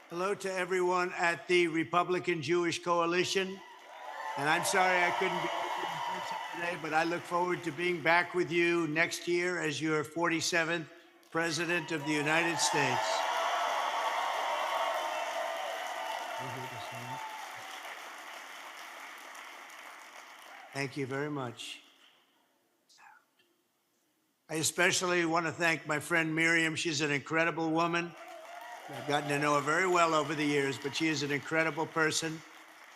Hello to everyone at the Republican Jewish Coalition. And I'm sorry I couldn't be with you in person today, but I look forward to being back with you next year as your 47th President of the United States. Thank you very much. I especially want to thank my friend Miriam. She's an incredible woman. I've gotten to know her very well over the years, but she is an incredible person.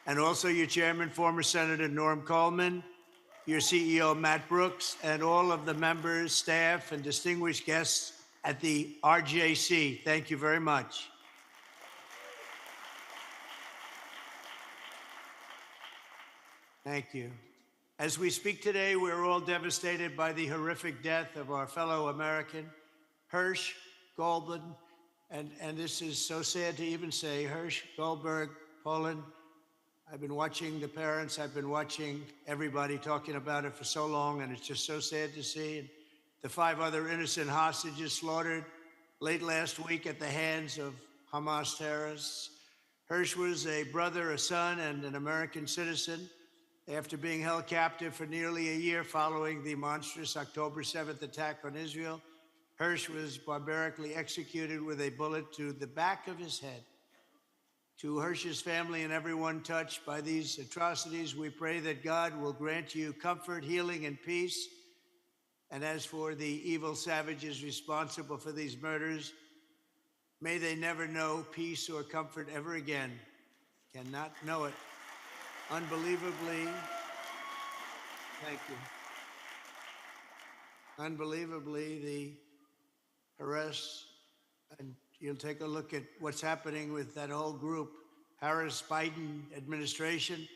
And also your chairman, former Senator Norm Coleman, your CEO, Matt Brooks, and all of the members, staff, and distinguished guests at the RJC. Thank you very much. Thank you. As we speak today, we're all devastated by the horrific death of our fellow American, Hirsch Goldberg, and this is so sad to even say, Hirsch Goldberg, Poland. I've been watching the parents, I've been watching everybody talking about it for so long, and it's just so sad to see. And the 5 other innocent hostages slaughtered late last week at the hands of Hamas terrorists. Hirsch was a brother, a son, and an American citizen. After being held captive for nearly a year following the monstrous October 7th attack on Israel, Hirsch was barbarically executed with a bullet to the back of his head. To Hirsch's family and everyone touched by these atrocities, we pray that God will grant you comfort, healing, and peace. And as for the evil savages responsible for these murders, may they never know peace or comfort ever again. Cannot know it. Unbelievably, thank you. Unbelievably, the arrests, and you'll take a look at what's happening with that whole group. Harris-Biden administration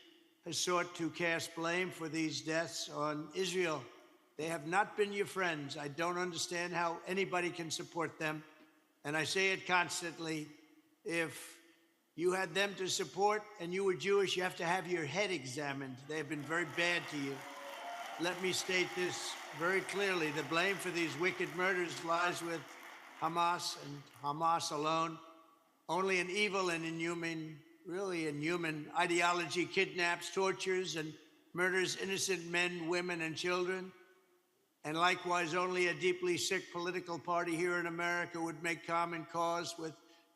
has sought to cast blame for these deaths on Israel. They have not been your friends. I don't understand how anybody can support them. And I say it constantly. If you had them to support and you were Jewish, you have to have your head examined. They have been very bad to you. Let me state this very clearly. The blame for these wicked murders lies with Hamas and Hamas alone. Only an evil and inhuman, really inhuman ideology kidnaps, tortures, and murders innocent men, women, and children. And likewise, only a deeply sick political party here in America would make common cause with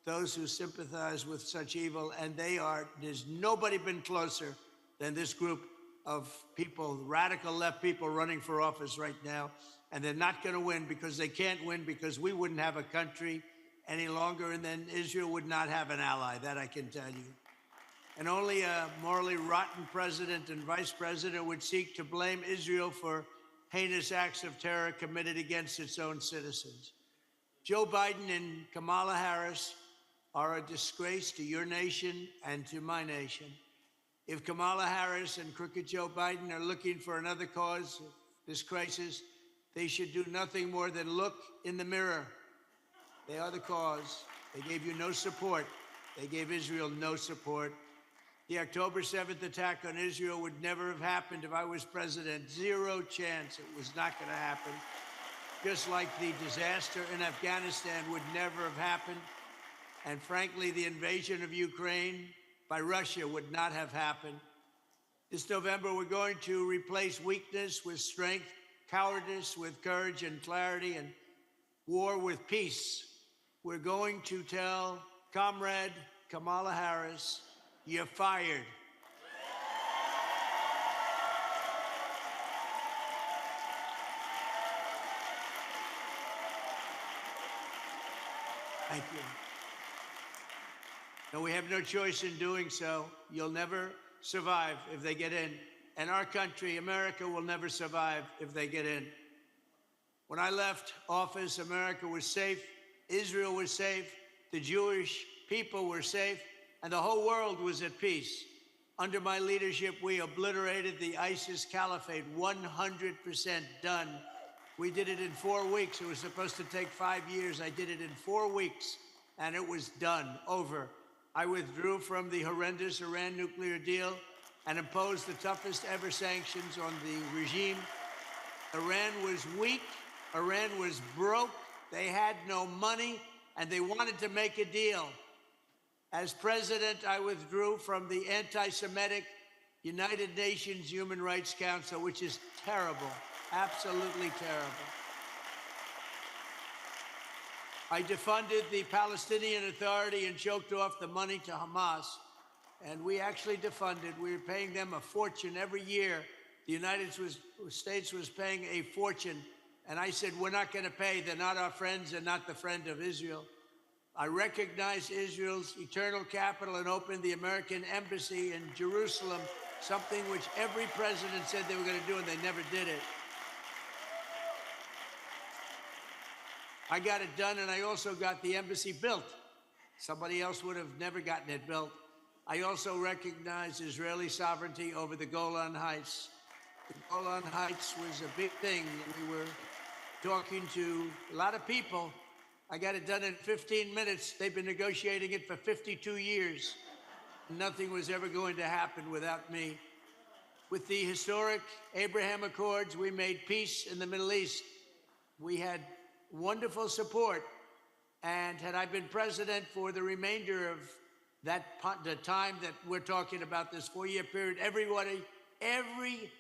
those who sympathize with such evil. And there's nobody been closer than this group of people, radical left people running for office right now. And they're not going to win because they can't win, because we wouldn't have a country any longer, and then Israel would not have an ally, that I can tell you. And only a morally rotten president and vice president would seek to blame Israel for heinous acts of terror committed against its own citizens. Joe Biden and Kamala Harris are a disgrace to your nation and to my nation. If Kamala Harris and crooked Joe Biden are looking for another cause of this crisis, they should do nothing more than look in the mirror. They are the cause. They gave you no support. They gave Israel no support. The October 7th attack on Israel would never have happened if I was president. Zero chance. It was not going to happen. Just like the disaster in Afghanistan would never have happened. And frankly, the invasion of Ukraine by Russia would not have happened. This November, we're going to replace weakness with strength, cowardice with courage and clarity, and war with peace. We're going to tell Comrade Kamala Harris, you're fired. Thank you. No, we have no choice in doing so. You'll never survive if they get in. And our country, America, will never survive if they get in. When I left office, America was safe, Israel was safe, the Jewish people were safe, and the whole world was at peace. Under my leadership, we obliterated the ISIS caliphate, 100% done. We did it in 4 weeks. It was supposed to take 5 years. I did it in 4 weeks, and it was done, over. I withdrew from the horrendous Iran nuclear deal and imposed the toughest ever sanctions on the regime. Iran was weak. Iran was broke. They had no money, and they wanted to make a deal. As president, I withdrew from the anti-Semitic United Nations Human Rights Council, which is terrible, absolutely terrible. I defunded the Palestinian Authority and choked off the money to Hamas. And we actually defunded. We were paying them a fortune every year. The United States was paying a fortune. And I said, we're not going to pay. They're not our friends. They're not the friend of Israel. I recognized Israel's eternal capital and opened the American embassy in Jerusalem, something which every president said they were going to do, and they never did it. I got it done, and I also got the embassy built. Somebody else would have never gotten it built. I also recognized Israeli sovereignty over the Golan Heights. The Golan Heights was a big thing. We were talking to a lot of people. I got it done in 15 minutes. They've been negotiating it for 52 years. Nothing was ever going to happen without me. With the historic Abraham Accords, we made peace in the Middle East. We had wonderful support. And had I been president for the remainder of the time that we're talking about, this 4-year period, every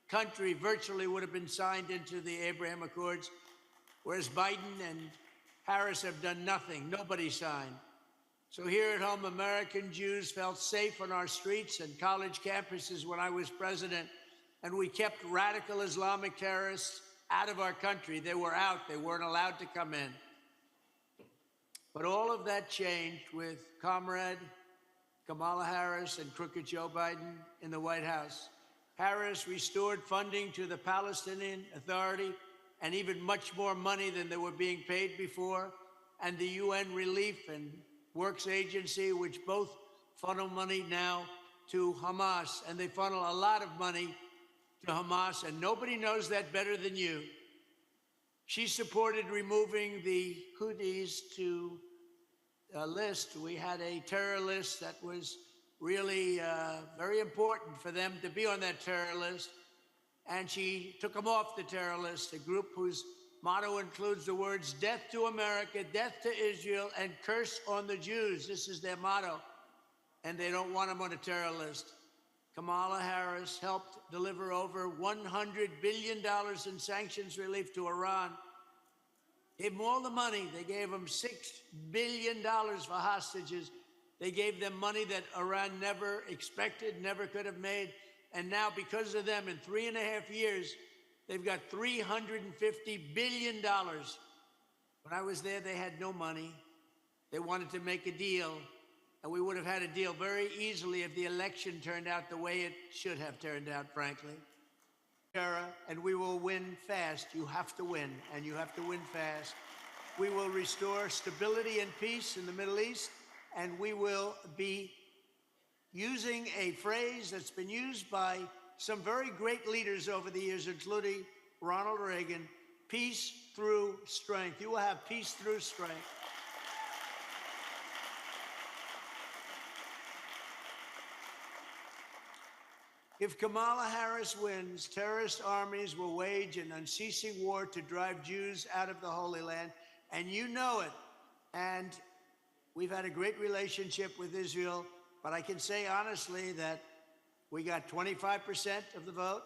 country virtually would have been signed into the Abraham Accords, whereas Biden and Harris have done nothing. Nobody signed. So here at home, American Jews felt safe on our streets and college campuses when I was president, and we kept radical Islamic terrorists out of our country. They were out. They weren't allowed to come in. But all of that changed with Comrade Kamala Harris and crooked Joe Biden in the White House. Harris restored funding to the Palestinian Authority and even much more money than they were being paid before, and the UN Relief and Works Agency, which both funnel money now to Hamas, and they funnel a lot of money to Hamas, and nobody knows that better than you. She supported removing the Houthis to a list. We had a terror list that was really very important for them to be on that terror list. And she took them off the terror list, a group whose motto includes the words, death to America, death to Israel, and curse on the Jews. This is their motto. And they don't want them on a terror list. Kamala Harris helped deliver over $100 billion in sanctions relief to Iran. Gave them all the money. They gave them $6 billion for hostages. They gave them money that Iran never expected, never could have made. And now, because of them, in 3.5 years, they've got $350 billion. When I was there, they had no money. They wanted to make a deal, and we would have had a deal very easily if the election turned out the way it should have turned out, frankly. And we will win fast. You have to win, and you have to win fast. We will restore stability and peace in the Middle East, and we will be using a phrase that's been used by some very great leaders over the years, including Ronald Reagan, peace through strength. You will have peace through strength. If Kamala Harris wins, terrorist armies will wage an unceasing war to drive Jews out of the Holy Land, and you know it. And we've had a great relationship with Israel, but I can say honestly that we got 25% of the vote.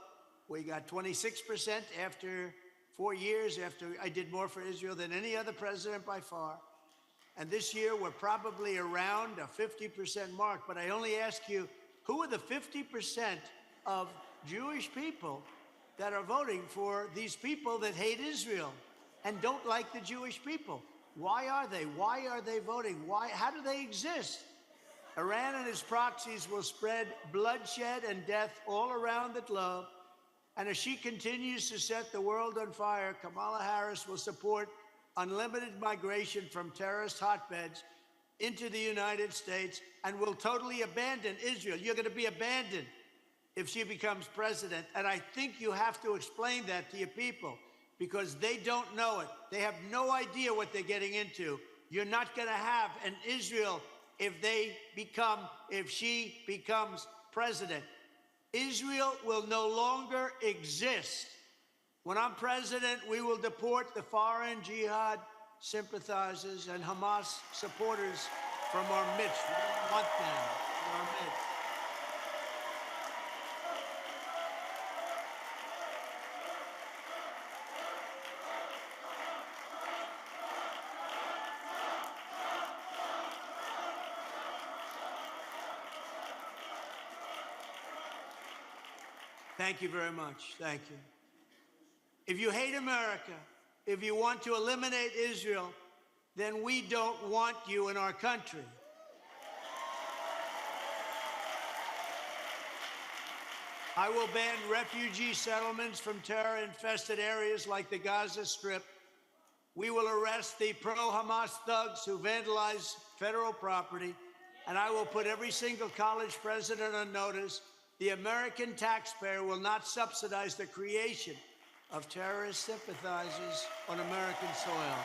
We got 26% after 4 years, after I did more for Israel than any other president by far. And this year, we're probably around a 50% mark. But I only ask you, who are the 50% of Jewish people that are voting for these people that hate Israel and don't like the Jewish people? Why are they? Why are they voting? Why? How do they exist? Iran and its proxies will spread bloodshed and death all around the globe. And as she continues to set the world on fire, Kamala Harris will support unlimited migration from terrorist hotbeds into the United States and will totally abandon Israel. You're going to be abandoned if she becomes president. And I think you have to explain that to your people because they don't know it. They have no idea what they're getting into. You're not going to have an Israel if she becomes president. Israel will no longer exist. When I'm president, we will deport the foreign jihad sympathizers and Hamas supporters from our midst. We don't want them in our midst. Thank you very much. Thank you. If you hate America, if you want to eliminate Israel, then we don't want you in our country. I will ban refugee settlements from terror-infested areas like the Gaza Strip. We will arrest the pro-Hamas thugs who vandalize federal property, and I will put every single college president on notice. The American taxpayer will not subsidize the creation of terrorist sympathizers on American soil.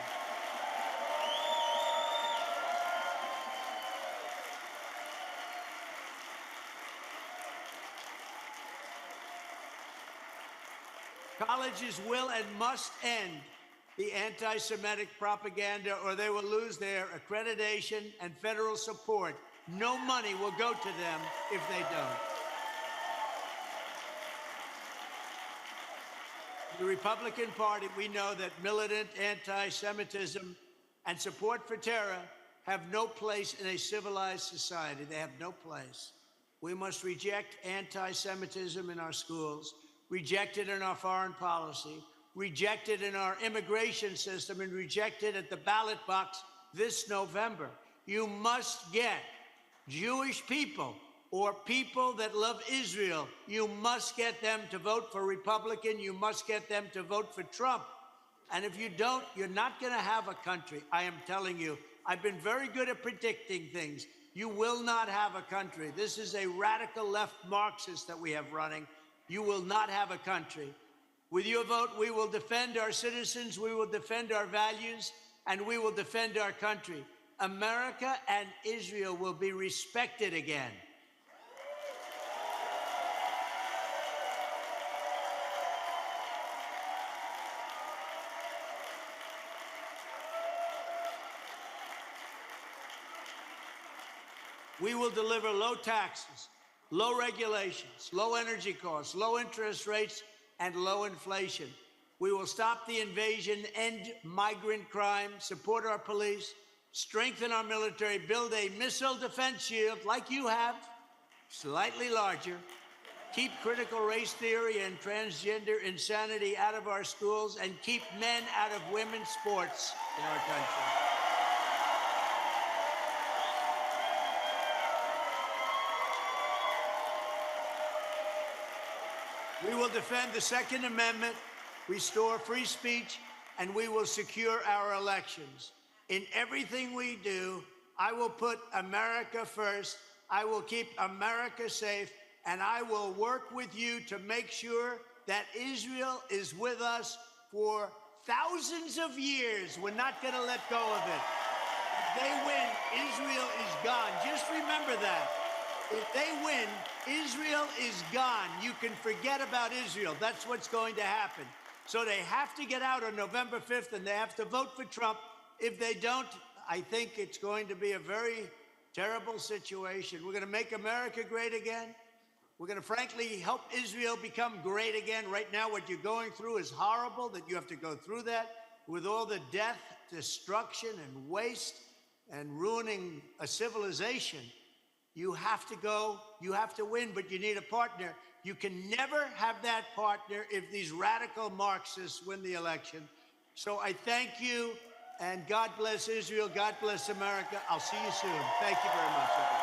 Colleges will and must end the anti-Semitic propaganda, or they will lose their accreditation and federal support. No money will go to them if they don't. The Republican Party, we know that militant anti-Semitism and support for terror have no place in a civilized society. They have no place. We must reject anti-Semitism in our schools, reject it in our foreign policy, reject it in our immigration system, and reject it at the ballot box this November. You must get Jewish people or people that love Israel, you must get them to vote for Republican. You must get them to vote for Trump. And if you don't, you're not going to have a country. I am telling you, I've been very good at predicting things. You will not have a country. This is a radical left Marxist that we have running. You will not have a country. With your vote, we will defend our citizens, we will defend our values, and we will defend our country. America and Israel will be respected again. We will deliver low taxes, low regulations, low energy costs, low interest rates, and low inflation. We will stop the invasion, end migrant crime, support our police, strengthen our military, build a missile defense shield like you have, slightly larger, keep critical race theory and transgender insanity out of our schools, and keep men out of women's sports in our country. We will defend the Second Amendment, restore free speech, and we will secure our elections. In everything we do, I will put America first. I will keep America safe, and I will work with you to make sure that Israel is with us for thousands of years. We're not going to let go of it. If they win, Israel is gone. Just remember that. If they win, Israel is gone. You can forget about Israel. That's what's going to happen. So they have to get out on November 5th, and they have to vote for Trump. If they don't, I think it's going to be a very terrible situation. We're going to make America great again. We're going to, frankly, help Israel become great again. Right now, what you're going through is horrible, that you have to go through that with all the death, destruction, and waste, and ruining a civilization. You have to go, you have to win, but you need a partner. You can never have that partner if these radical Marxists win the election. So I thank you, and God bless Israel. God bless America. I'll see you soon. Thank you very much, everybody.